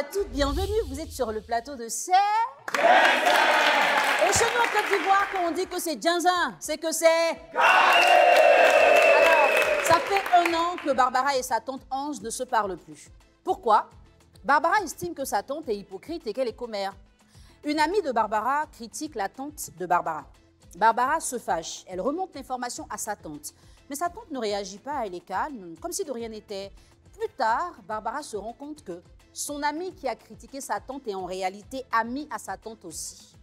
à toutes, bienvenue. Vous êtes sur le plateau de C'est... Et chez nous en Côte d'Ivoire, quand on dit que c'est Djinzin, c'est que c'est... Alors, ça fait 1 an que Barbara et sa tante Ange ne se parlent plus. Pourquoi? Barbara estime que sa tante est hypocrite et qu'elle est commère. Une amie de Barbara critique la tante de Barbara. Barbara se fâche, elle remonte l'information à sa tante. Mais sa tante ne réagit pas, elle est calme, comme si de rien n'était. Plus tard, Barbara se rend compte que son amie qui a critiqué sa tante est en réalité amie à sa tante aussi.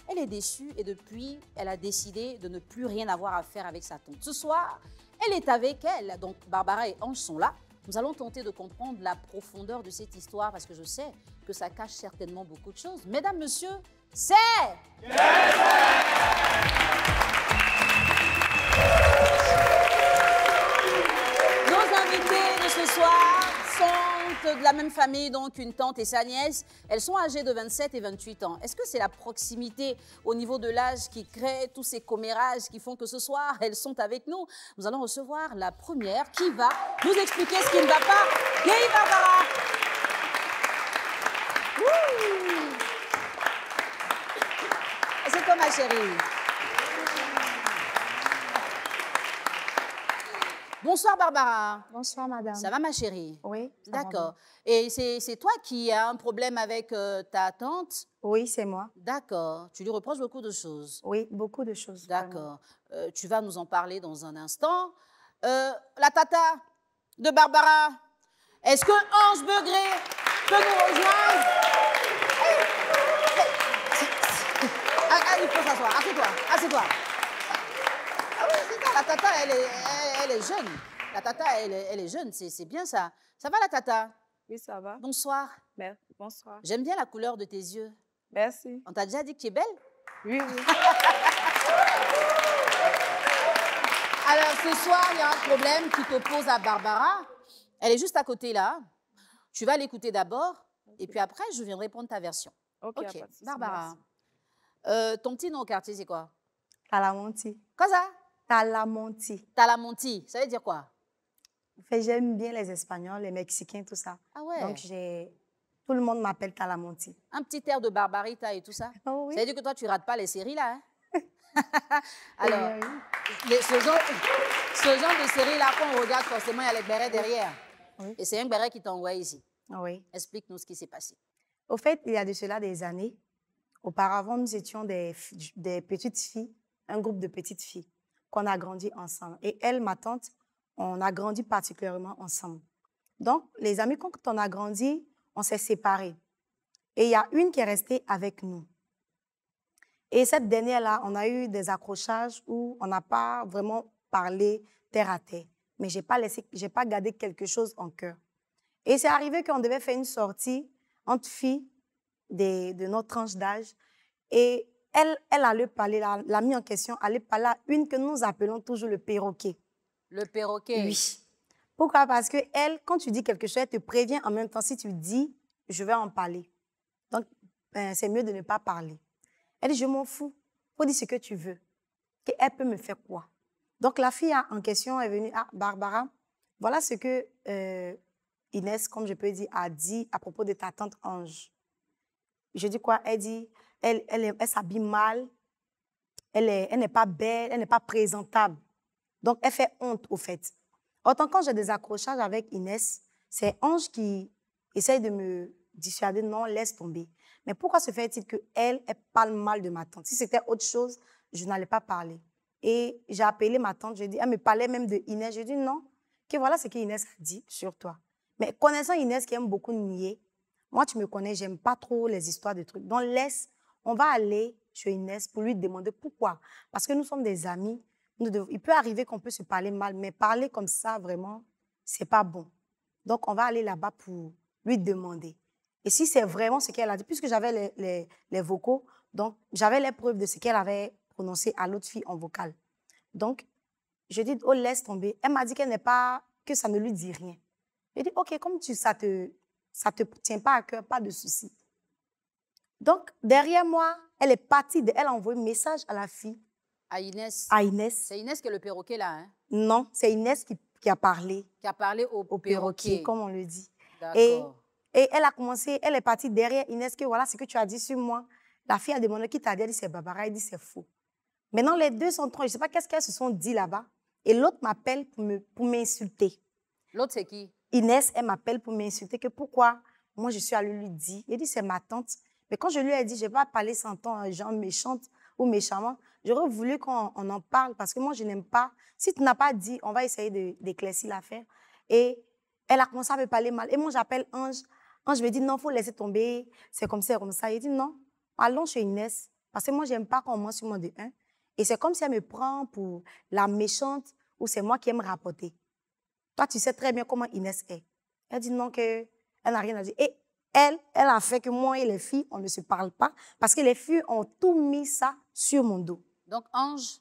Elle est déçue et depuis, elle a décidé de ne plus rien avoir à faire avec sa tante. Ce soir, elle est avec elle, donc Barbara et Ange sont là. Nous allons tenter de comprendre la profondeur de cette histoire parce que je sais que ça cache certainement beaucoup de choses. Mesdames, messieurs, c'est... Nos invités de ce soir sont de la même famille, donc une tante et sa nièce. Elles sont âgées de 27 et 28 ans. Est-ce que c'est la proximité au niveau de l'âge qui crée tous ces commérages qui font que ce soir, elles sont avec nous? Nous allons recevoir la première qui va nous expliquer ce qui ne va pas. Yéhi Barbara! C'est toi ma chérie. Bonsoir Barbara. Bonsoir madame. Ça va ma chérie? Oui. D'accord. Et c'est toi qui as un problème avec ta tante? Oui, c'est moi. D'accord. Tu lui reproches beaucoup de choses? Oui, beaucoup de choses. D'accord. Tu vas nous en parler dans un instant. La tata de Barbara, est-ce que Ange Begré peut nous rejoindre? Il faut s'asseoir. Assieds-toi. Assieds-toi. Ah oui, c'est ça. La tata, elle est jeune. La tata, elle est jeune. C'est bien ça. Ça va la tata? Oui, ça va. Bonsoir. Bonsoir. J'aime bien la couleur de tes yeux. Merci. On t'a déjà dit que tu es belle? Oui, oui. Alors, ce soir, il y a un problème qui t'oppose à Barbara. Elle est juste à côté, là. Tu vas l'écouter d'abord, et puis après, je viendrai prendre ta version. Ok. Barbara. Ton petit nom au quartier, c'est quoi? Talamonti. Quoi ça? Talamonti. Talamonti. Ça veut dire quoi? En fait, j'aime bien les Espagnols, les Mexicains, tout ça. Ah ouais? Donc, tout le monde m'appelle Talamonti. Un petit air de Barbarita et tout ça? Oh oui. Ça veut dire que toi, tu rates pas les séries, là, hein? Alors, oui. ce genre de série-là, quand on regarde, forcément, il y a les bérets derrière. Oui. Et c'est un béret qui t'envoie ici. Oui. Explique-nous ce qui s'est passé. Au fait, il y a de cela des années, auparavant, nous étions des petites filles, un groupe de petites filles qu'on a grandi ensemble. Et elle, ma tante, on a grandi particulièrement ensemble. Donc, les amis, quand on a grandi, on s'est séparés. Et il y a une qui est restée avec nous. Et cette dernière-là, on a eu des accrochages où on n'a pas vraiment parlé terre à terre. Mais je n'ai pas gardé quelque chose en cœur. Et c'est arrivé qu'on devait faire une sortie entre filles de notre tranche d'âge. Et elle allait parler, l'amie en question, allait parler à une que nous appelons toujours le perroquet. Le perroquet? Oui. Pourquoi? Parce que elle, quand tu dis quelque chose, elle te prévient en même temps. Si tu dis, je vais en parler. Donc, c'est mieux de ne pas parler. Elle dit, je m'en fous. Il faut dire ce que tu veux. Elle peut me faire quoi? Donc, la fille en question est venue, ah, Barbara, voilà ce que Inès, comme je peux dire, a dit à propos de ta tante Ange. Je dis quoi? Elle dit, elle s'habille mal, elle n'est pas belle, elle n'est pas présentable. Donc, elle fait honte, au fait. Autant quand j'ai des accrochages avec Inès, c'est Ange qui essaye de me dissuader, non, laisse tomber. Mais pourquoi se fait-il qu'elle parle mal de ma tante? Si c'était autre chose, je n'allais pas parler. Et j'ai appelé ma tante, je dis, elle me parlait même de Inès. Je dis non, que voilà ce qu'Inès a dit sur toi. Mais connaissant Inès qui aime beaucoup nier, moi, tu me connais, j'aime pas trop les histoires de trucs. Donc, on va aller chez Inès pour lui demander pourquoi. Parce que nous sommes des amis. Il peut arriver qu'on peut se parler mal, mais parler comme ça, vraiment, c'est pas bon. Donc, on va aller là-bas pour lui demander. Et si c'est vraiment ce qu'elle a dit, puisque j'avais les vocaux, donc j'avais les preuves de ce qu'elle avait prononcé à l'autre fille en vocal. Donc, je dis, oh, laisse tomber. Elle m'a dit que ça ne lui dit rien. Je dis, ok, comme ça te tient pas à cœur, pas de souci. Donc, derrière moi, elle est partie, elle a envoyé un message à la fille. À Inès? À Inès. C'est Inès qui est le perroquet là, hein? Non, c'est Inès qui a parlé. Qui a parlé au perroquet. Comme on le dit. D'accord. Et elle a commencé, elle est partie derrière Inès, que voilà ce que tu as dit sur moi. La fille a demandé qui t'a dit, elle dit c'est Barbara, elle dit c'est faux. Maintenant, les deux sont trop, je ne sais pas qu'est-ce qu'elles se sont dit là-bas. Et l'autre m'appelle pour m'insulter. L'autre, c'est qui? Inès, elle m'appelle pour m'insulter que pourquoi moi je suis allée lui dire. Elle dit c'est ma tante. Mais quand je lui ai dit, je ne vais pas parler sans ton genre méchante ou méchamment, j'aurais voulu qu'on en parle parce que moi je n'aime pas. Si tu n'as pas dit, on va essayer d'éclaircir l'affaire. Et elle a commencé à me parler mal. Et moi j'appelle Ange. Ange me dit non, il faut laisser tomber. C'est comme ça, comme ça. Il dit non, allons chez Inès. Parce que moi je n'aime pas qu'on mange sur moi de un. Et c'est comme si elle me prend pour la méchante ou c'est moi qui aime rapporter. Toi, tu sais très bien comment Inès est. Elle dit non, qu'elle n'a rien à dire. Et elle a fait que moi et les filles, on ne se parle pas parce que les filles ont tout mis ça sur mon dos. Donc, Ange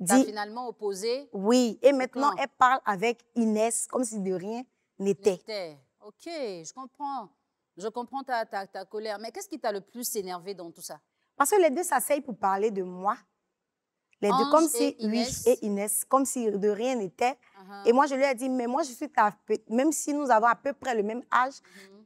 t'a finalement opposé? Oui, et maintenant, elle parle avec Inès comme si de rien n'était. Ok, je comprends. Je comprends ta colère. Mais qu'est-ce qui t'a le plus énervé dans tout ça? Parce que les deux s'asseyent pour parler de moi. Les deux, comme si, oui, et Inès, comme si de rien n'était. Et moi, je lui ai dit, mais moi, je suis même si nous avons à peu près le même âge,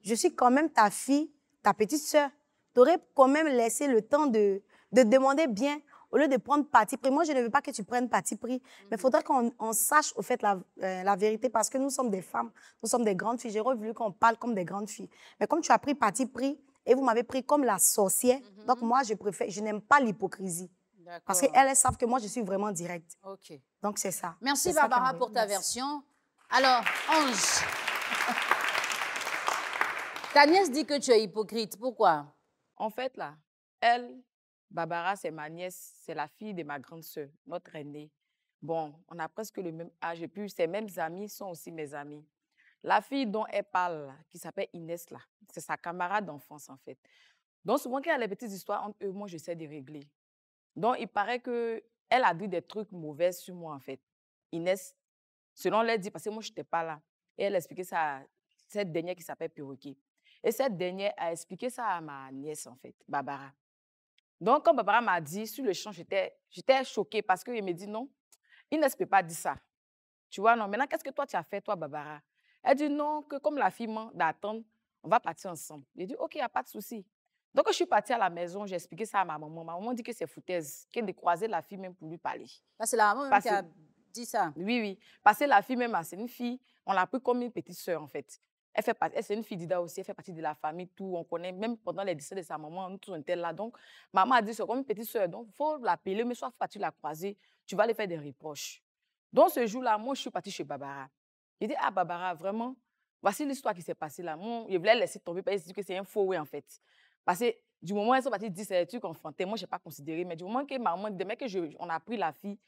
je suis quand même ta fille, ta petite sœur. Tu aurais quand même laissé le temps de demander bien, au lieu de prendre parti pris. Moi, je ne veux pas que tu prennes parti pris, mais il faudrait qu'on sache, au fait, la vérité, parce que nous sommes des femmes, nous sommes des grandes filles. J'aurais voulu qu'on parle comme des grandes filles. Mais comme tu as pris parti pris, et vous m'avez pris comme la sorcière, donc moi, je n'aime pas l'hypocrisie. Parce qu'elles savent que moi, je suis vraiment directe. Ok. Donc, c'est ça. Merci, Barbara, pour ta version. Alors, Ange, ta nièce dit que tu es hypocrite. Pourquoi? En fait, là, elle, Barbara, c'est ma nièce, c'est la fille de ma grande sœur, notre aînée. Bon, on a presque le même âge et puis ses mêmes amis sont aussi mes amis. La fille dont elle parle, qui s'appelle Inès, là, c'est sa camarade d'enfance, en fait. Donc, souvent, quand il y a les petites histoires entre eux, moi, j'essaie de régler. Donc, il paraît qu'elle a dit des trucs mauvais sur moi, en fait. Inès, selon elle dit, parce que moi, je n'étais pas là. Et elle a expliqué ça à cette dernière qui s'appelle Perroquet. Et cette dernière a expliqué ça à ma nièce, en fait, Barbara. Donc, quand Barbara m'a dit, sur le champ, j'étais choquée parce qu'il me dit non, Inès ne peut pas dire ça. Tu vois, non. Maintenant, qu'est-ce que toi, tu as fait, toi, Barbara? Elle dit non, que comme la fille m'a d'attendre, on va partir ensemble. J'ai dit, OK, il n'y a pas de souci. Donc, je suis partie à la maison, j'ai expliqué ça à ma maman. Ma maman dit que c'est foutaise, qu'elle de croiser la fille même pour lui parler. C'est la maman même qui a dit ça? Oui, oui. Parce que la fille même, c'est une fille, on l'a pris comme une petite sœur, en fait. C'est une fille d'Ida aussi, elle fait partie de la famille, tout. On connaît, même pendant les décès de sa maman, nous tous on était là. Donc, maman a dit, c'est comme une petite sœur. Donc, il faut l'appeler, mais soit tu la croiser, tu vas lui faire des reproches. Donc, ce jour-là, moi, je suis partie chez Barbara. J'ai dit, ah, Barbara, vraiment, voici l'histoire qui s'est passée là. Moi, je voulais laisser tomber, parce que que c'est un faux oui, en fait. Parce que du moment où elles sont parties dire c'est des trucs enfantés, moi, je n'ai pas considéré. Mais du moment que maman, demain que on a pris la fille,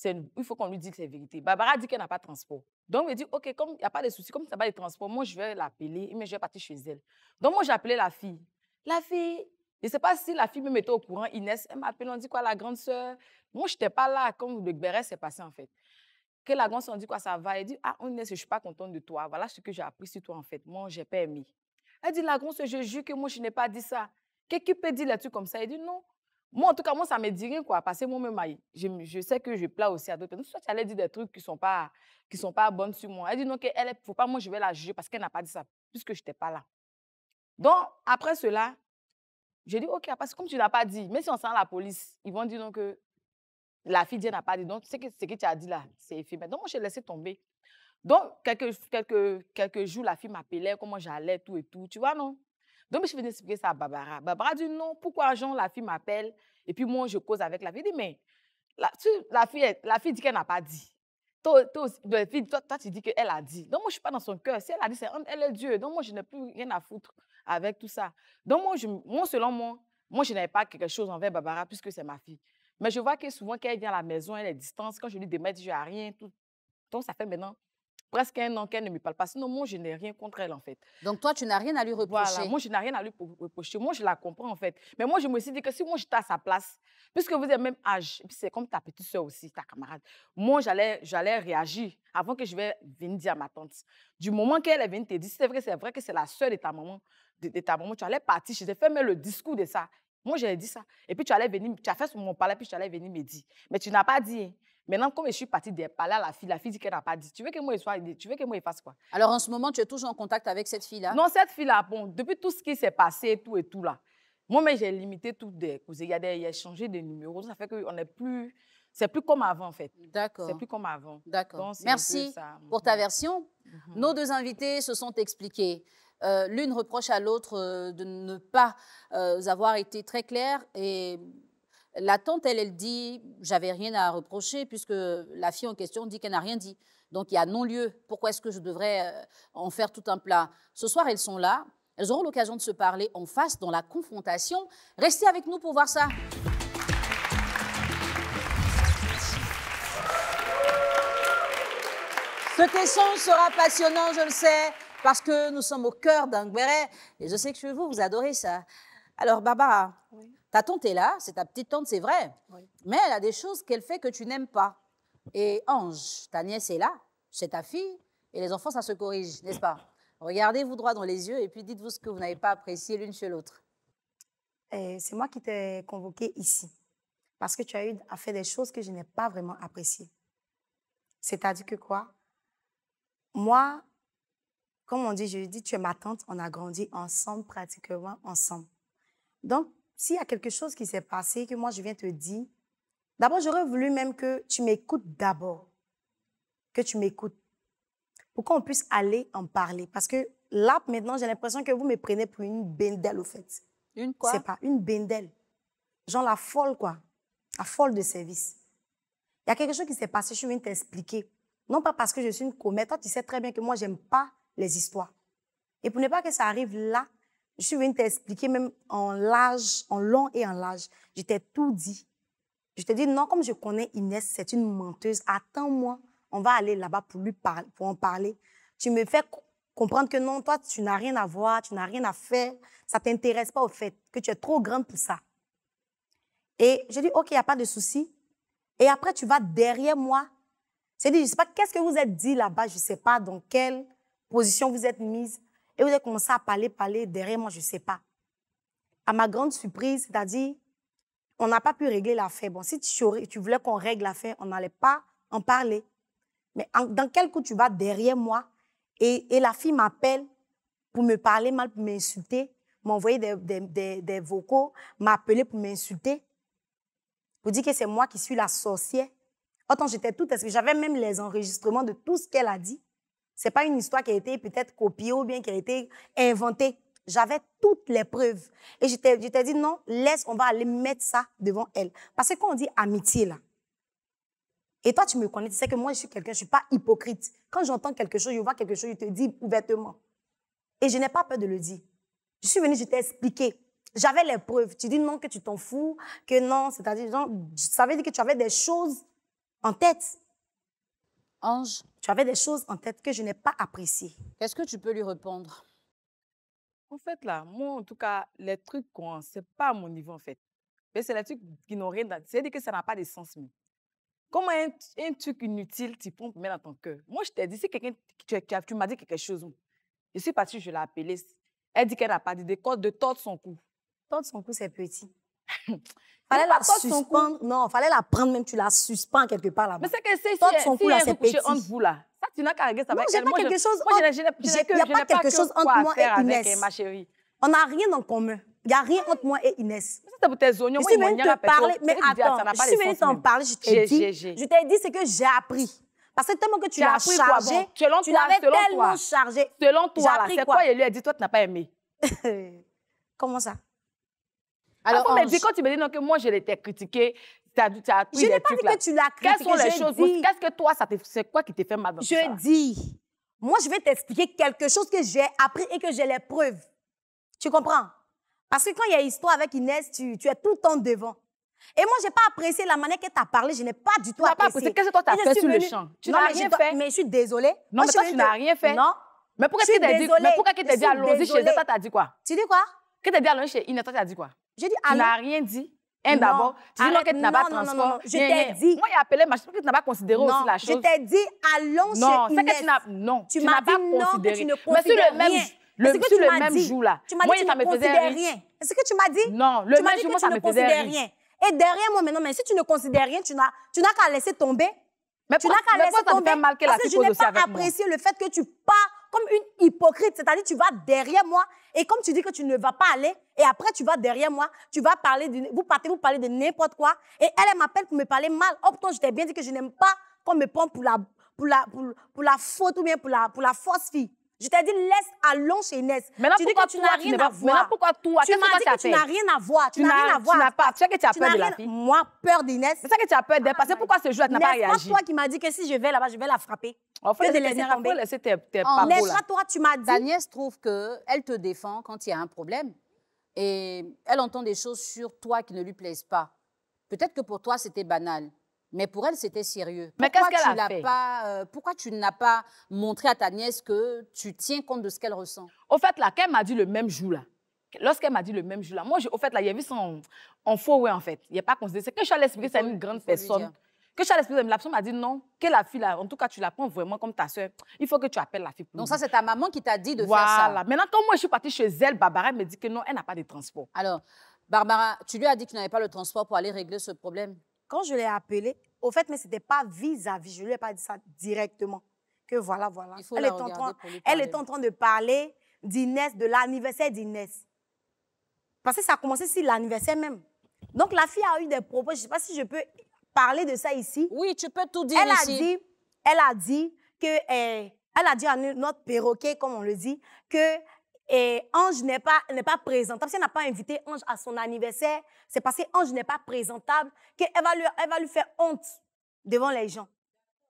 il faut qu'on lui dise que c'est vérité. Barbara dit qu'elle n'a pas de transport. Donc, elle dit, OK, comme il n'y a pas de souci, comme ça n'a pas de transport, moi, je vais l'appeler, mais je vais partir chez elle. Donc, moi, j'ai appelé la fille. La fille, je ne sais pas si la fille me mettait au courant, Inès, elle m'appelle, on dit quoi, la grande sœur? Moi, je n'étais pas là, comme le béret s'est passé, en fait. Que la grande sœur dit quoi, ça va? Elle dit, ah, Inès, je ne suis pas contente de toi. Voilà ce que j'ai appris sur toi, en fait. Moi, je n'ai pas aimé. Elle dit, la grande sœur, je jure que moi, je n'ai pas dit ça. Quelqu'un peut dire là-dessus comme ça? Elle dit, non. Moi, en tout cas, moi, ça ne me dit rien, quoi. Parce que moi-même, je sais que je plais aussi à d'autres personnes. Soit tu allais dire des trucs qui ne sont pas bonnes sur moi. Elle dit, non, il ne faut pas, moi, je vais la juger parce qu'elle n'a pas dit ça, puisque je n'étais pas là. Donc, après cela, j'ai dit, OK, parce que comme tu n'as pas dit, même si on sent la police, ils vont dire donc que la fille n'a pas dit. Donc, ce que tu as dit là, c'est éphémère. Donc, moi, j'ai laissé tomber. Donc, quelques jours, la fille m'appelait, comment j'allais, tout et tout. Tu vois, non? Donc, je venais expliquer ça à Barbara. Barbara dit non, pourquoi Jean, la fille m'appelle et puis moi, je cause avec la fille. Elle dit, mais la fille dit qu'elle n'a pas dit. Toi, tu dis qu'elle a dit. Donc, moi, je ne suis pas dans son cœur. Si elle a dit, elle est Dieu. Donc, moi, je n'ai plus rien à foutre avec tout ça. Donc, moi selon moi, je n'avais pas quelque chose envers Barbara puisque c'est ma fille. Mais je vois que souvent, quand elle vient à la maison, elle est distante. Quand je lui demande, elle dit, je n'ai rien. Tout. Donc, ça fait maintenant presque un an qu'elle ne me parle pas. Sinon, moi, je n'ai rien contre elle, en fait. Donc, toi, tu n'as rien à lui reprocher? Voilà, moi, je n'ai rien à lui reprocher. Moi, je la comprends, en fait. Mais moi, je me suis dit que si moi, j'étais à sa place, puisque vous êtes même âge, et puis c'est comme ta petite soeur aussi, ta camarade, moi, j'allais réagir avant que je vais venir dire à ma tante. Du moment qu'elle est venue te dire, c'est vrai que c'est la soeur de ta maman, tu allais partir, je t'ai fait même le discours de ça. Moi, j'ai dit ça. Et puis, tu allais venir, tu as fait mon palais, puis tu allais venir me dire. Mais tu n'as pas dit. Maintenant, comme je suis partie de parler à la fille dit qu'elle n'a pas dit. Tu veux que moi, je fasse quoi? Alors, en ce moment, tu es toujours en contact avec cette fille-là? Non, cette fille-là, bon, depuis tout ce qui s'est passé, tout et tout là, moi-même, j'ai limité tout des cousins. Il y a changé de numéro. Ça fait qu'on n'est plus... C'est plus comme avant, en fait. D'accord. C'est plus comme avant. D'accord. Merci pour ta version. Nos deux invités se sont expliqués. L'une reproche à l'autre de ne pas avoir été très claire. Et la tante, elle dit « j'avais rien à reprocher » puisque la fille en question dit qu'elle n'a rien dit. Donc, il y a non-lieu. Pourquoi est-ce que je devrais en faire tout un plat? Ce soir, elles sont là. Elles auront l'occasion de se parler en face dans la confrontation. Restez avec nous pour voir ça. Cet échange sera passionnant, je le sais, parce que nous sommes au cœur d'un Ngwéré. Et je sais que chez vous, vous adorez ça. Alors, Barbara, ta tante est là, c'est ta petite tante, c'est vrai. Oui. Mais elle a des choses qu'elle fait que tu n'aimes pas. Et Ange, ta nièce est là, c'est ta fille. Et les enfants, ça se corrige, n'est-ce pas? Regardez-vous droit dans les yeux et puis dites-vous ce que vous n'avez pas apprécié l'une chez l'autre. C'est moi qui t'ai convoquée ici. Parce que tu as eu à faire des choses que je n'ai pas vraiment appréciées. C'est-à-dire que quoi? Moi, comme on dit, je dis, tu es ma tante, on a grandi ensemble, pratiquement ensemble. Donc, s'il y a quelque chose qui s'est passé, que moi je viens te dire, d'abord, j'aurais voulu même que tu m'écoutes d'abord. Que tu m'écoutes. Pour qu'on puisse aller en parler. Parce que là, maintenant, j'ai l'impression que vous me prenez pour une bendelle, au fait. Une quoi? C'est pas une bendelle. Genre la folle, quoi. La folle de service. Il y a quelque chose qui s'est passé, je viens t'expliquer. Non pas parce que je suis une commère. Toi, tu sais très bien que moi, je n'aime pas les histoires. Et pour ne pas que ça arrive là, je suis venue t'expliquer même en large, en long et en large. Je t'ai tout dit. Je t'ai dit, non, comme je connais Inès, c'est une menteuse. Attends-moi, on va aller là-bas pour en parler. Tu me fais comprendre que non, toi, tu n'as rien à voir, tu n'as rien à faire. Ça ne t'intéresse pas au fait que tu es trop grande pour ça. Et je dis, OK, il n'y a pas de souci. Et après, tu vas derrière moi. C'est-à-dire, je ne sais pas qu'est-ce que vous êtes dit là-bas, je ne sais pas dans quelle position vous êtes mise. Et vous avez commencé à parler derrière moi, je ne sais pas. À ma grande surprise, c'est-à-dire, on n'a pas pu régler l'affaire. Bon, si tu voulais qu'on règle l'affaire, on n'allait pas en parler. Mais dans quel coup tu vas derrière moi et la fille m'appelle pour me parler mal, pour m'insulter, m'envoyer des vocaux, m'appeler pour m'insulter, pour dire que c'est moi qui suis la sorcière. Autant j'étais toute, parce que j'avais même les enregistrements de tout ce qu'elle a dit. Ce n'est pas une histoire qui a été peut-être copiée ou bien qui a été inventée. J'avais toutes les preuves. Et je t'ai dit, non, laisse, on va aller mettre ça devant elle. Parce que quand on dit amitié, là, et toi, tu me connais, tu sais que moi, je suis quelqu'un, je ne suis pas hypocrite. Quand j'entends quelque chose, je vois quelque chose, je te dis ouvertement. Et je n'ai pas peur de le dire. Je suis venue, je t'ai expliqué. J'avais les preuves. Tu dis non, que tu t'en fous, que non, c'est-à-dire, ça veut dire que tu avais des choses en tête. Ange, tu avais des choses en tête que je n'ai pas appréciées. Qu'est-ce que tu peux lui répondre? En fait, là, moi, en tout cas, les trucs, c'est pas à mon niveau, en fait. Mais c'est les trucs qui n'ont rien d'intéressant. C'est-à-dire que ça n'a pas de sens. Comment un truc inutile, tu prends pour mettre dans ton cœur? Moi, je t'ai dit, si quelqu'un, tu m'as dit quelque chose, je suis partie, je l'ai appelée. Elle dit qu'elle n'a pas dit de tordre son cou. Tordre son cou, c'est petit. Fallait la suspendre. Non, fallait la prendre même, tu la suspends quelque part là-bas. Mais c'est que c'est tordre son cou là, c'est petit. Entre vous là. Ça, tu n'as qu'à régler ça avec elle. Non, j'ai pas quelque chose entre... Il n'y a pas quelque chose entre moi et Inès. Ma chérie. On n'a rien en commun. Il n'y a rien entre moi et Inès. C'est pour tes oignons. Je suis venue te parler, mais attends, je suis venue t'en parler, je t'ai dit ce que j'ai appris. Parce que tellement que tu l'as chargé, tu l'avais tellement chargé. Selon toi, c'est quoi? Il lui a dit, toi, tu n'as pas aimé. Comment ça? Alors, quand tu me dis non, que moi, je l'ai critiqué, tu as pris des trucs là. Je n'ai pas dit que tu l'as critiqué. Quelles sont les choses? Qu'est-ce que toi, c'est quoi qui te fait mal dans tout ça? Je dis, moi, je vais t'expliquer quelque chose que j'ai appris et que j'ai les preuves. Tu comprends? Parce que quand il y a histoire avec Inès, tu es tout le temps devant. Et moi, je n'ai pas apprécié la manière que tu as parlé. Je n'ai pas du tout apprécié. Qu'est-ce que toi, tu as fait sur le champ? Tu n'as rien fait. Mais je suis désolée. Non, mais toi, tu n'as rien fait. Non. Mais pourquoi tu t'es dit allons-y chez elle? Toi, tu as dit quoi? Tu dis quoi? Que tu as dit allons-y chez Inès, toi, tu as dit quoi? Je dis allons. Tu n'as rien dit. D'abord, tu dis non, que tu n'as pas transport. Non, je t'ai dit. Moi, il a appelé, mais je pense que tu n'as pas considéré aussi la chose. Je t'ai dit allons chez Inès. Non, tu m'as dit non, que tu ne considères rien. Sur le même jour là. Tu m'as dit que tu ne considères rien. Est-ce que tu m'as dit? Non, le même jour, moi, ça me faisait rien. Et derrière moi maintenant, mais si tu ne considères rien, tu n'as qu'à laisser tomber. Mais Tu n'as qu'à laisser tomber. fait mal que la Parce que fille je n'ai pose aussi pas avec moi. apprécié le fait que tu pars comme une hypocrite. C'est-à-dire, tu vas derrière moi et comme tu dis que tu ne vas pas aller, et après tu vas derrière moi, tu vas parler vous parlez de n'importe quoi. Et elle m'appelle pour me parler mal. Oh, pourtant, je t'ai bien dit que je n'aime pas qu'on me prenne pour la faute ou bien pour la fausse fille. Je t'ai dit, laisse allons chez Inès. Maintenant, Tu dis que tu n'as rien à voir. Maintenant, pourquoi toi? Tu m'as dit que tu n'as rien à voir. Tu n'as rien à voir. Tu n'as pas. Tu sais que tu as peur de la fille. Moi, peur d'Inès. C'est ça que tu as peur d'elle. Parce que pourquoi ce jour-là, tu n'as pas réagi? N'est-ce pas toi qui m'as dit que si je vais là-bas, je vais la frapper? En fait, laisser tes papos là. N'est-ce pas toi, tu m'as dit? Ta nièce trouve qu'elle te défend quand il y a un problème et elle entend des choses sur toi qui ne lui plaisent pas. Peut-être que pour toi, c'était banal. Mais pour elle, c'était sérieux. Mais qu'est-ce qu'elle a fait? Pourquoi tu n'as pas montré à ta nièce que tu tiens compte de ce qu'elle ressent? Au fait, là, qu'elle m'a dit le même jour, là, lorsqu'elle m'a dit le même jour, là, moi, au fait, là, il y a vu ça en faux, ouais, en fait. Il n'y a pas considéré. C'est que je suis allée expliquer, c'est une grande personne. Que je suis allée expliquer, la personne m'a dit non, que la fille, là, en tout cas, tu la prends vraiment comme ta soeur. Il faut que tu appelles la fille. Donc ça, c'est ta maman qui t'a dit de faire ça. Voilà. Maintenant, quand moi, je suis partie chez elle, Barbara, elle me dit que non, elle n'a pas de transport. Alors, Barbara, tu lui as dit que tu n'avais pas le transport pour aller régler ce problème? Quand je l'ai appelée, au fait, mais ce n'était pas vis-à-vis, je ne lui ai pas dit ça directement. Que voilà. Elle est en train de parler d'Inès, de l'anniversaire d'Inès. Parce que ça a commencé sur l'anniversaire même. Donc la fille a eu des propos, je ne sais pas si je peux parler de ça ici. Oui, tu peux tout dire ici. Elle a dit à notre perroquet, comme on le dit, que Ange n'est pas présentable. Si elle n'a pas invité Ange à son anniversaire, c'est parce qu'Ange n'est pas présentable qu'elle va lui faire honte devant les gens.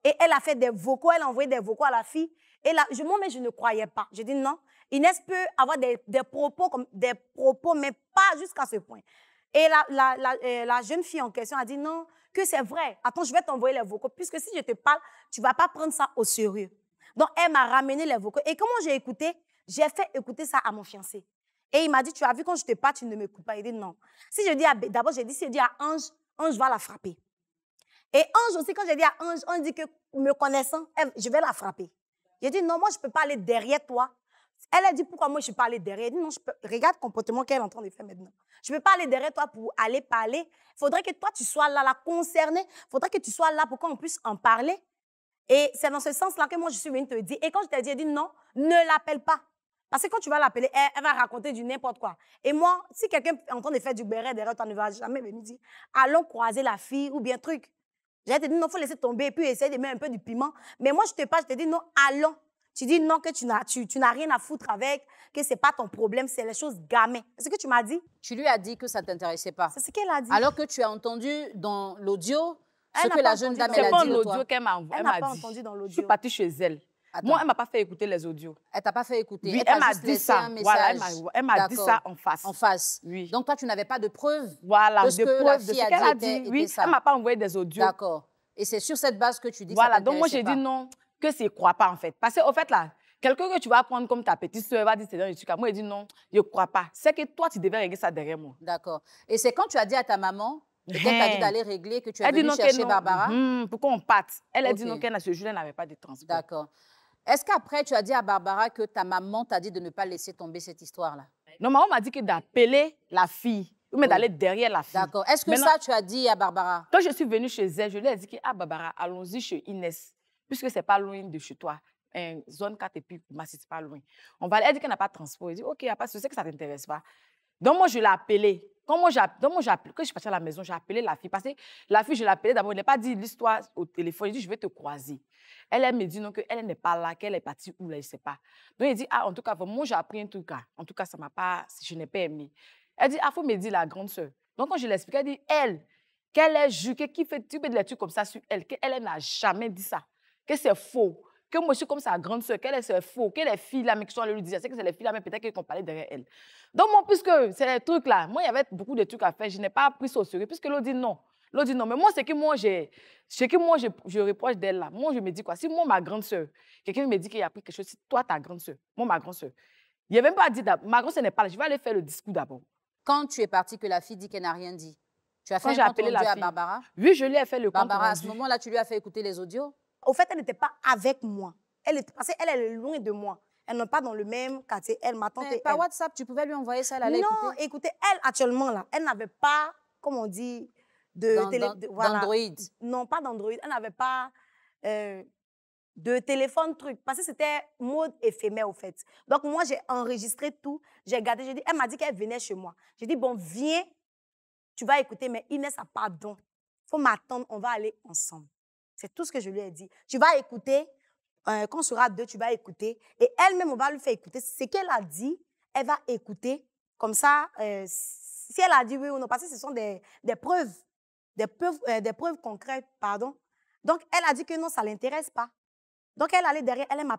Et elle a fait des vocaux, elle a envoyé des vocaux à la fille. Et là, je ne croyais pas. Je dis non, Inès peut avoir des propos, mais pas jusqu'à ce point. Et la jeune fille en question a dit non, que c'est vrai. Attends, je vais t'envoyer les vocaux, puisque si je te parle, tu ne vas pas prendre ça au sérieux. Donc, elle m'a ramené les vocaux. Et comment j'ai écouté? J'ai fait écouter ça à mon fiancé. Et il m'a dit, tu as vu, quand je te parle, tu ne m'écoutes pas. Il dit non. Si je dis d'abord, j'ai dit, si je dis à Ange, Ange va la frapper. Et Ange aussi, quand j'ai dit à Ange, Ange dit que, me connaissant, je vais la frapper. J'ai dit, non, moi, je ne peux pas aller derrière toi. Elle a dit, pourquoi moi, je ne peux pas aller derrière? Elle dit, non, regarde le comportement qu'elle est en train de faire maintenant. Je ne peux pas aller derrière toi pour aller parler. Il faudrait que toi, tu sois là, la concernée. Il faudrait que tu sois là pour qu'on puisse en parler. Et c'est dans ce sens-là que moi, je suis venue te dire. Et quand je t'ai dit, elle dit, non, ne l'appelle pas. Parce que quand tu vas l'appeler, elle va raconter du n'importe quoi. Et moi, si quelqu'un est en train de faire du béret derrière toi, ne va jamais venir dire, allons croiser la fille ou bien truc. J'ai dit, non, il faut laisser tomber et puis essayer de mettre un peu du piment. Mais moi, je te dis, non, allons. Tu dis non, que tu n'as rien à foutre avec, que ce n'est pas ton problème, c'est les choses gamins. C'est ce que tu m'as dit? Tu lui as dit que ça ne t'intéressait pas. C'est ce qu'elle a dit. Alors que tu as entendu dans l'audio ce que la jeune dame a dit de toi. C'est pas l'audio qu'elle m'a envoyé. Elle n'a pas entendu dans l'audio. Je suis partie chez elle. Attends. Moi, elle ne m'a pas fait écouter les audios. Elle ne t'a pas fait écouter? Oui, elle m'a dit ça. Voilà, elle m'a dit ça en face. En face. Oui. Donc, toi, tu n'avais pas de preuves de ce que la fille a dit? Oui, elle ne m'a pas envoyé des audios. D'accord. Et c'est sur cette base que tu dis que voilà, ça donc moi, j'ai dit non, que c'est crois pas, en fait. Parce qu'au fait, là, quelqu'un que tu vas prendre comme ta petite soeur va dire c'est dans le truc. Moi, il dit non, je ne crois pas. C'est que toi, tu devais régler ça derrière moi. D'accord. Et c'est quand tu as dit à ta maman, qu'elle t'a dit d'aller régler, que tu es venue chercher Barbara? Pourquoi on parte? Elle a dit non, qu'elle, ce jour-là, n'avait pas de transport. D'accord. Est-ce qu'après, tu as dit à Barbara que ta maman t'a dit de ne pas laisser tomber cette histoire-là? Non, maman m'a dit que d'appeler la fille, ou même d'aller derrière la fille. D'accord. Est-ce que ça, tu as dit à Barbara? Quand je suis venue chez elle, je lui ai dit que, ah, Barbara, allons-y chez Inès, puisque ce n'est pas loin de chez toi. Zone 4 et puis, ce n'est pas loin. On va aller. Elle dit qu'elle n'a pas de transport. Elle dit, OK, il n'y a pas de souci, que ça ne t'intéresse pas. Donc, moi, je l'ai appelée. Quand je suis partie à la maison, j'ai appelé la fille. Parce que la fille, je l'ai appelée d'abord. Elle n'a pas dit l'histoire au téléphone. Elle dit, je vais te croiser. Elle me dit non, qu'elle n'est pas là, qu'elle est partie où, là, je ne sais pas. Donc, elle dit, ah, en tout cas, moi, j'ai appris un truc. En tout cas, ça m'a pas, je n'ai pas aimé. Elle dit, ah, faut me dire la grande sœur. Donc, quand je l'explique, elle dit, qu'elle est juquée, qui fait des trucs comme ça sur elle, qu'elle n'a jamais dit ça, que c'est faux. Que moi, je suis comme sa grande sœur, qu'elle est faux, que les filles là, mais qui sont allées lui dire, c'est que c'est les filles là, mais peut-être qu'ils ont parlé derrière elle. Donc, moi, puisque c'est les trucs là, moi, il y avait beaucoup de trucs à faire, je n'ai pas pris ça au sérieux, puisque l'autre dit non. L'autre dit non, mais moi, je reproche d'elle là. Moi, je me dis quoi? Si moi, ma grande sœur, quelqu'un me dit qu'il a pris quelque chose, si toi, ta grande sœur, moi, ma grande sœur, il n'a même pas dit, ma grande sœur n'est pas là, je vais aller faire le discours d'abord. Quand tu es partie, que la fille dit qu'elle n'a rien dit, tu as fait un compte rendu à Barbara? Oui, je lui ai fait le compte rendu. Barbara, à ce moment-là, tu lui as fait écouter les audios? Au fait, elle n'était pas avec moi. Parce qu'elle est loin de moi. Elle n'est pas dans le même quartier. Elle m'attend. Mais par WhatsApp, tu pouvais lui envoyer ça, elle allait écouter? Non, écoutez, elle, actuellement, là, elle n'avait pas, comme on dit, voilà. d'Android. Non, pas d'Android. Elle n'avait pas de téléphone truc. Parce que c'était mode éphémère, au fait. Donc, moi, j'ai enregistré tout. J'ai gardé. Elle m'a dit qu'elle venait chez moi. J'ai dit, bon, viens, tu vas écouter. Mais Inès a pardon. Il faut m'attendre, on va aller ensemble. C'est tout ce que je lui ai dit. Tu vas écouter. Quand on sera deux, tu vas écouter. Et elle-même, on va lui faire écouter. Ce qu'elle a dit, elle va écouter. Comme ça, si elle a dit oui ou non, parce que ce sont des preuves. Des preuves concrètes, pardon. Donc, elle a dit que non, ça ne l'intéresse pas. Donc, elle allait derrière, elle ne m'a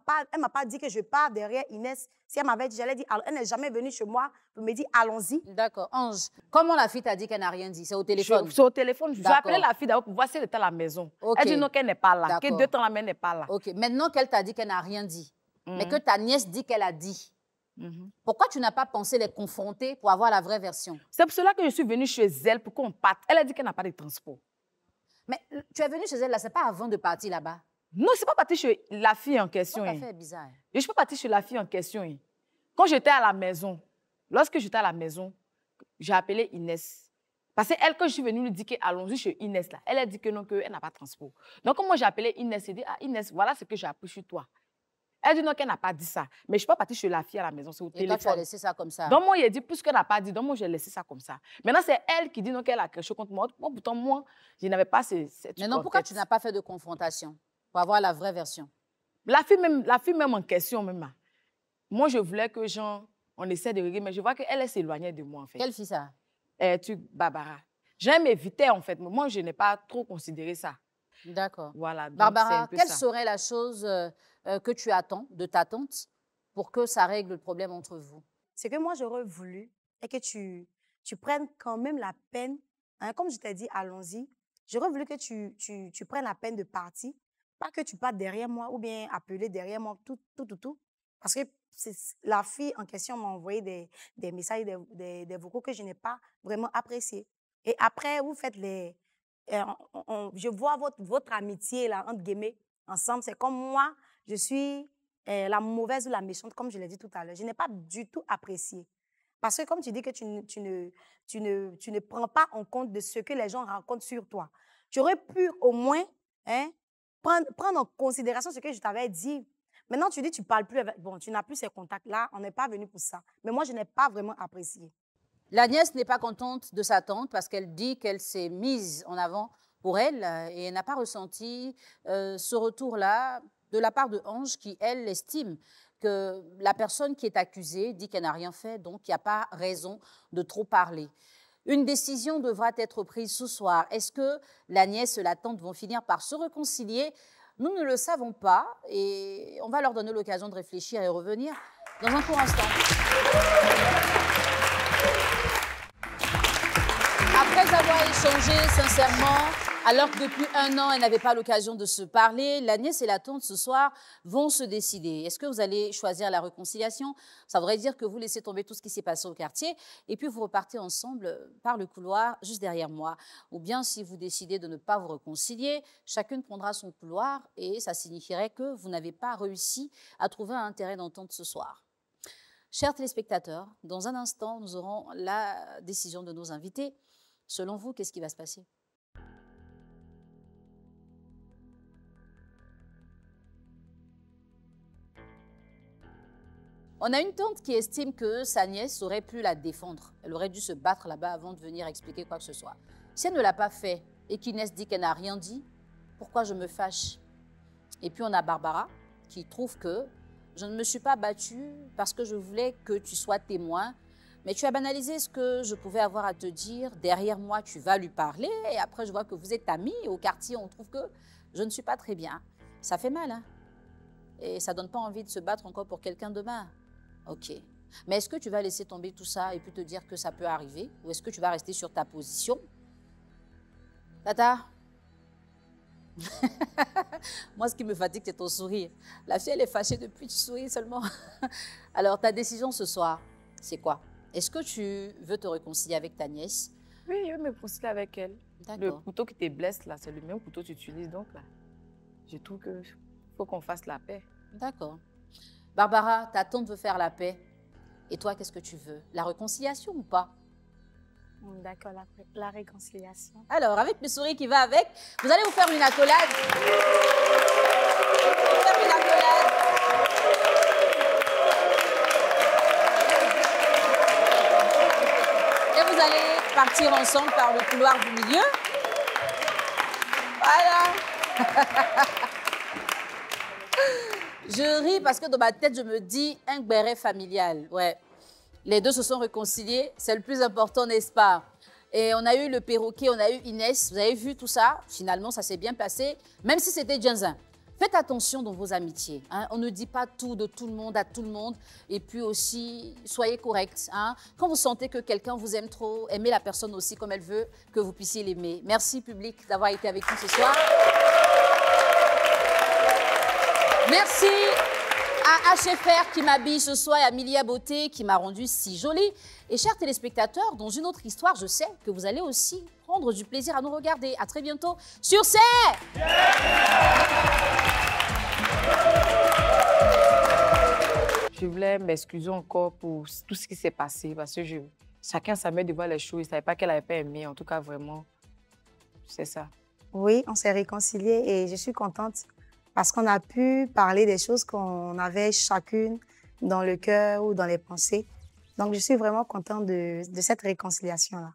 pas dit que je pars derrière Inès. Si elle m'avait dit, j'allais dire, elle n'est jamais venue chez moi pour me dire, allons-y. D'accord. Ange, comment la fille t'a dit qu'elle n'a rien dit? C'est au téléphone? C'est au téléphone. J'ai appelé la fille d'abord pour voir si elle était à la maison. Okay. Elle dit non, qu'elle n'est pas là. Que 2 temps, la mère n'est pas là. OK. Maintenant qu'elle t'a dit qu'elle n'a rien dit, mais que ta nièce dit qu'elle a dit, pourquoi tu n'as pas pensé les confronter pour avoir la vraie version? C'est pour cela que je suis venue chez elle pour qu'on parte. Elle a dit qu'elle n'a pas de transport. Mais tu es venue chez elle là, c'est pas avant de partir là-bas? Non, c'est pas parti chez la fille en question. Ça fait bizarre. Je ne suis pas partie chez la fille en question. Quand j'étais à la maison, lorsque j'étais à la maison, j'ai appelé Inès. Parce qu'elle, quand je suis venue lui dire qu'allons-y chez Inès, là, elle a dit que non, qu'elle n'a pas de transport. Donc, quand moi j'ai appelé Inès, j'ai dit, ah Inès, voilà ce que j'ai appris chez toi. Elle dit non, qu'elle n'a pas dit ça. Mais je ne suis pas partie chez la fille à la maison, c'est au téléphone. Et toi, tu as laissé ça comme ça? Donc, moi, il a dit, puisqu'elle n'a pas dit, donc moi, j'ai laissé ça comme ça. Maintenant, c'est elle qui dit non, qu'elle a quelque chose contre moi. Pourtant, moi, je n'avais pas cette Mais non, pourquoi tu n'as pas fait de confrontation pour avoir la vraie version? La fille même en question, même. Moi, je voulais que on essaie de régler, mais je vois qu'elle s'éloignait de moi, en fait. Quelle fille ça? Barbara. J'aime éviter, en fait, mais moi, je n'ai pas trop considéré ça. D'accord. Voilà. Donc, Barbara, quelle serait la chose que tu attends de ta tante pour que ça règle le problème entre vous? Ce que moi, j'aurais voulu est que tu prennes quand même la peine, hein, comme je t'ai dit, allons-y. J'aurais voulu que tu prennes la peine de partir, pas que tu partes derrière moi ou bien appeler derrière moi, tout. Parce que la fille en question m'a envoyé des messages, des vocaux que je n'ai pas vraiment appréciés. Et après, vous faites je vois votre amitié, là, entre guillemets, ensemble. C'est comme moi, je suis la mauvaise ou la méchante, comme je l'ai dit tout à l'heure. Je n'ai pas du tout apprécié. Parce que comme tu dis que tu ne prends pas en compte de ce que les gens racontent sur toi, tu aurais pu au moins prendre en considération ce que je t'avais dit. Maintenant, tu dis que tu ne parles plus avec... Bon, tu n'as plus ces contacts-là, on n'est pas venu pour ça. Mais moi, je n'ai pas vraiment apprécié. La nièce n'est pas contente de sa tante parce qu'elle dit qu'elle s'est mise en avant pour elle et elle n'a pas ressenti ce retour-là de la part de Ange qui, elle, estime que la personne qui est accusée dit qu'elle n'a rien fait, donc il n'y a pas raison de trop parler. Une décision devra être prise ce soir. Est-ce que la nièce et la tante vont finir par se réconcilier? Nous ne le savons pas et on va leur donner l'occasion de réfléchir et revenir dans un court instant. Après avoir échangé sincèrement, alors que depuis 1 an, elles n'avaient pas l'occasion de se parler, la nièce et la tante ce soir vont se décider. Est-ce que vous allez choisir la réconciliation? Ça voudrait dire que vous laissez tomber tout ce qui s'est passé au quartier et puis vous repartez ensemble par le couloir juste derrière moi. Ou bien si vous décidez de ne pas vous réconcilier, chacune prendra son couloir et ça signifierait que vous n'avez pas réussi à trouver un terrain d'entente ce soir. Chers téléspectateurs, dans un instant, nous aurons la décision de nos invités. Selon vous, qu'est-ce qui va se passer? On a une tante qui estime que sa nièce aurait pu la défendre. Elle aurait dû se battre là-bas avant de venir expliquer quoi que ce soit. Si elle ne l'a pas fait et qu'Inès dit qu'elle n'a rien dit, pourquoi je me fâche? Et puis on a Barbara qui trouve que je ne me suis pas battue parce que je voulais que tu sois témoin, mais tu as banalisé ce que je pouvais avoir à te dire. Derrière moi, tu vas lui parler et après je vois que vous êtes amis. Au quartier, on trouve que je ne suis pas très bien. Ça fait mal, hein? Et ça ne donne pas envie de se battre encore pour quelqu'un demain. Ok. Mais est-ce que tu vas laisser tomber tout ça et puis te dire que ça peut arriver? Ou est-ce que tu vas rester sur ta position? Tata? Moi, ce qui me fatigue, c'est ton sourire. La fille, elle est fâchée depuis, tu souris seulement. Alors, ta décision ce soir, c'est quoi? Est-ce que tu veux te réconcilier avec ta nièce? Oui, je veux me réconcilier avec elle. Le couteau qui te blesse, là, c'est le même couteau que tu utilises. Donc, là, je trouve qu'il faut qu'on fasse la paix. D'accord. Barbara, ta tante veut faire la paix. Et toi, qu'est-ce que tu veux? La réconciliation ou pas? D'accord, la réconciliation. Alors, avec le sourire qui va avec, vous allez vous faire une accolade. Faire une accolade. Et vous allez partir ensemble par le couloir du milieu. Voilà. Je ris parce que dans ma tête, je me dis un béret familial. Ouais. Les deux se sont réconciliés. C'est le plus important, n'est-ce pas? Et on a eu le perroquet, on a eu Inès. Vous avez vu tout ça? Finalement, ça s'est bien passé, même si c'était Djinzin. Faites attention dans vos amitiés. Hein. On ne dit pas tout de tout le monde à tout le monde. Et puis aussi, soyez corrects. Hein. Quand vous sentez que quelqu'un vous aime trop, aimez la personne aussi comme elle veut que vous puissiez l'aimer. Merci, public, d'avoir été avec nous ce soir. Merci à HFR qui m'habille ce soir et à Milia Beauté qui m'a rendue si jolie. Et chers téléspectateurs, dans une autre histoire, je sais que vous allez aussi prendre du plaisir à nous regarder. À très bientôt sur C. Je voulais m'excuser encore pour tout ce qui s'est passé parce que chacun savait devant les choses. Il ne savait pas qu'elle n'avait pas aimé. En tout cas, vraiment, c'est ça. Oui, on s'est réconciliés et je suis contente parce qu'on a pu parler des choses qu'on avait chacune dans le cœur ou dans les pensées. Donc, je suis vraiment contente de cette réconciliation-là.